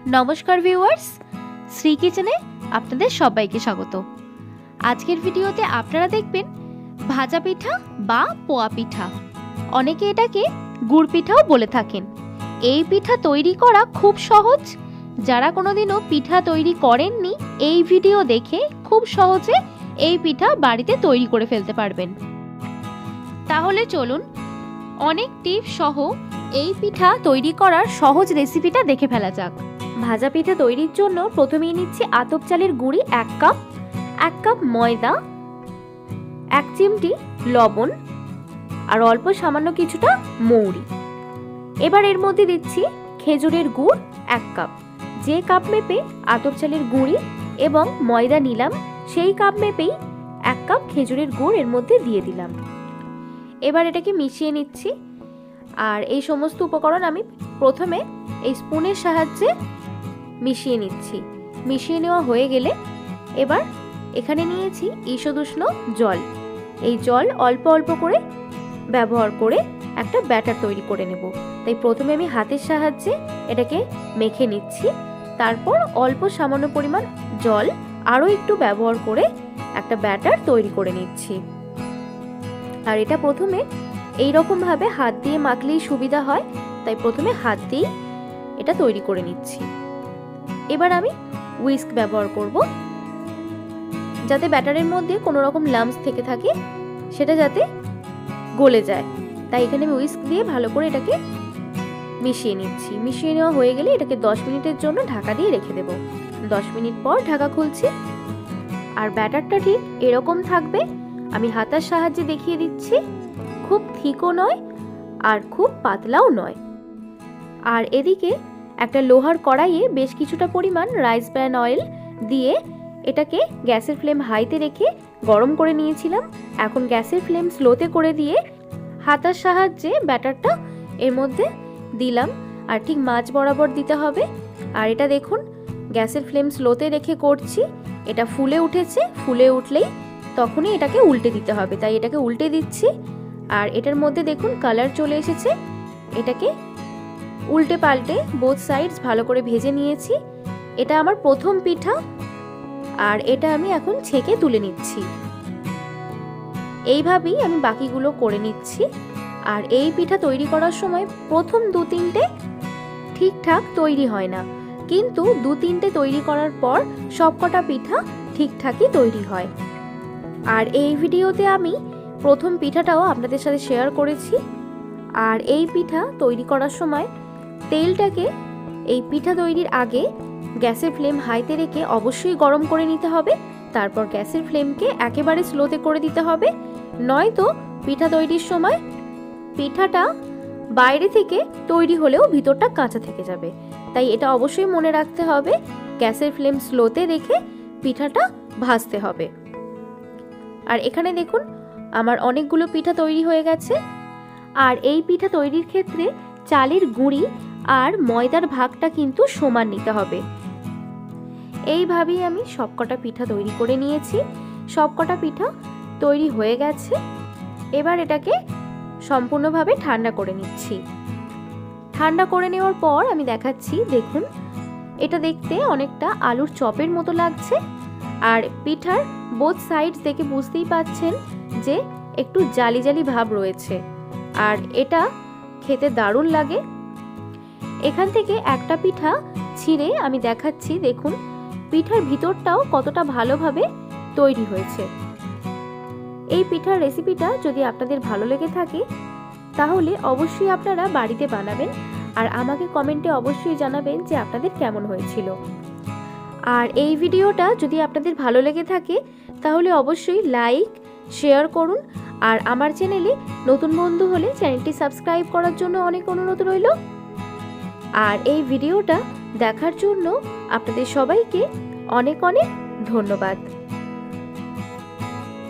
নমস্কার ভিউয়ার্স, শ্রী কিচেনে আপনাদের সবাইকে স্বাগত। আজকের ভিডিওতে আপনারা দেখবেন ভাজা পিঠা বা পোয়া পিঠা, অনেকে এটাকে গুড় পিঠাও বলে থাকেন। এই পিঠা তৈরি করা খুব সহজ। যারা কোনোদিনও পিঠা তৈরি করেননি, এই ভিডিও দেখে খুব সহজে এই পিঠা বাড়িতে তৈরি করে ফেলতে পারবেন। তাহলে চলুন অনেক টিপস সহ এই পিঠা তৈরি করার সহজ রেসিপিটা দেখে ফেলা যাক। ভাজা পিঠা তৈরির জন্য প্রথমেই নিচ্ছি আতপ চালের গুঁড়ি 1 কাপ, 1 কাপ ময়দা, 1 চিমটি লবণ আর অল্প সামান্য কিছুটা মৌরি। এবার এর মধ্যে দিচ্ছি খেজুরের গুড় 1 কাপ। যে কাপ মেপে আতপ চালের গুঁড়ি এবং ময়দা নিলাম, সেই কাপ মেপেই 1 কাপ খেজুরের গুড় এর মধ্যে দিয়ে দিলাম। এবার এটাকে মিশিয়ে নিচ্ছি। আর এই সমস্ত উপকরণ আমি প্রথমে এই স্পুনের সাহায্যে মিশিয়ে নিচ্ছি। মিশিয়ে নেওয়া হয়ে গেলে এবার এখানে নিয়েছি ঈষদুষ্ণ জল। এই জল অল্প অল্প করে ব্যবহার করে একটা ব্যাটার তৈরি করে নেব। তাই প্রথমে আমি হাতের সাহায্যে এটাকে মেখে নিচ্ছি, তারপর অল্প সামান্য পরিমাণ জল আরও একটু ব্যবহার করে একটা ব্যাটার তৈরি করে নিচ্ছি। আর এটা প্রথমে এইরকমভাবে হাত দিয়ে মাখলেই সুবিধা হয়, তাই প্রথমে হাত দিয়েই এটা তৈরি করে নিচ্ছি। এবার আমি হুইস্ক ব্যবহার করব, যাতে ব্যাটারের মধ্যে কোনো রকম লাম্পস থেকে থাকে সেটা যাতে গলে যায়। তাই এখানে আমি হুইস্ক দিয়ে ভালো করে এটাকে মিশিয়ে নিচ্ছি। মিশিয়ে নেওয়া হয়ে গেলে এটাকে 10 মিনিটের জন্য ঢাকা দিয়ে রেখে দেব। 10 মিনিট পর ঢাকা খুলছি। আর ব্যাটারটা ঠিক এরকম থাকবে। আমি হাতার সাহায্যে দেখিয়ে দিচ্ছি। খুব থিকও নয় আর খুব পাতলাও নয়। আর এদিকে একটা লোহার কড়াইয়ে বেশ কিছুটা পরিমাণ রাইস ব্র্যান অয়েল দিয়ে এটাকে গ্যাসের ফ্লেম হাইতে রেখে গরম করে নিয়েছিলাম। এখন গ্যাসের ফ্লেম স্লোতে করে দিয়ে হাতার সাহায্যে ব্যাটারটা এর মধ্যে দিলাম। আর ঠিক মাঝ বরাবর দিতে হবে। আর এটা দেখুন গ্যাসের ফ্লেম স্লোতে রেখে করছি। এটা ফুলে উঠেছে, ফুলে উঠলেই তখনই এটাকে উল্টে দিতে হবে। তাই এটাকে উল্টে দিচ্ছি। আর এটার মধ্যে দেখুন কালার চলে এসেছে। এটাকে উল্টে পাল্টে বোথ সাইডস ভালো করে ভেজে নিয়েছি। এটা আমার প্রথম পিঠা। আর এটা আমি এখন ছেঁকে তুলে নিচ্ছি। এইভাবেই আমি বাকিগুলো করে নিচ্ছি। আর এই পিঠা তৈরি করার সময় প্রথম 2-3টে ঠিকঠাক তৈরি হয় না, কিন্তু 2-3টে তৈরি করার পর সবকটা পিঠা ঠিকঠাকই তৈরি হয়। আর এই ভিডিওতে আমি প্রথম পিঠাটাও আপনাদের সাথে শেয়ার করেছি। আর এই পিঠা তৈরি করার সময় তেলটাকে এই পিঠা তৈরির আগে গ্যাসের ফ্লেম হাইতে রেখে অবশ্যই গরম করে নিতে হবে। তারপর গ্যাসের ফ্লেমকে একেবারে স্লোতে করে দিতে হবে, নয়তো পিঠা তৈরির সময় পিঠাটা বাইরে থেকে তৈরি হলেও ভিতরটা কাঁচা থেকে যাবে। তাই এটা অবশ্যই মনে রাখতে হবে, গ্যাসের ফ্লেম স্লোতে রেখে পিঠাটা ভাজতে হবে। আর এখানে দেখুন আমার অনেকগুলো পিঠা তৈরি হয়ে গেছে। আর এই পিঠা তৈরির ক্ষেত্রে চালের গুঁড়ি আর ময়দার ভাগটা কিন্তু সমান নিতে হবে। এইভাবেই আমি সবকটা পিঠা তৈরি করে নিয়েছি। সবকটা পিঠা তৈরি হয়ে গেছে। এবার এটাকে সম্পূর্ণভাবে ঠান্ডা করে নিচ্ছি। ঠান্ডা করে নেওয়ার পর আমি দেখাচ্ছি, দেখুন এটা দেখতে অনেকটা আলুর চপের মতো লাগছে। আর পিঠার বোথ সাইডস দেখে বুঝতেই পাচ্ছেন যে একটু জালি জালি ভাব রয়েছে। আর এটা খেতে দারুণ লাগে। এখান থেকে একটা পিঠা ছিঁড়ে আমি দেখাচ্ছি, দেখুন পিঠার ভিতরটাও কতটা ভালোভাবে তৈরি হয়েছে। এই পিঠার রেসিপিটা যদি আপনাদের ভালো লেগে থাকে তাহলে অবশ্যই আপনারা বাড়িতে বানাবেন। আর আমাকে কমেন্টে অবশ্যই জানাবেন যে আপনাদের কেমন হয়েছিল। আর এই ভিডিওটা যদি আপনাদের ভালো লেগে থাকে তাহলে অবশ্যই লাইক শেয়ার করুন। আর আমার চ্যানেলে নতুন বন্ধু হলে চ্যানেলটি সাবস্ক্রাইব করার জন্য অনেক অনুরোধ রইল। আর এই ভিডিওটা দেখার জন্য আপনাদের সবাইকে অনেক অনেক ধন্যবাদ।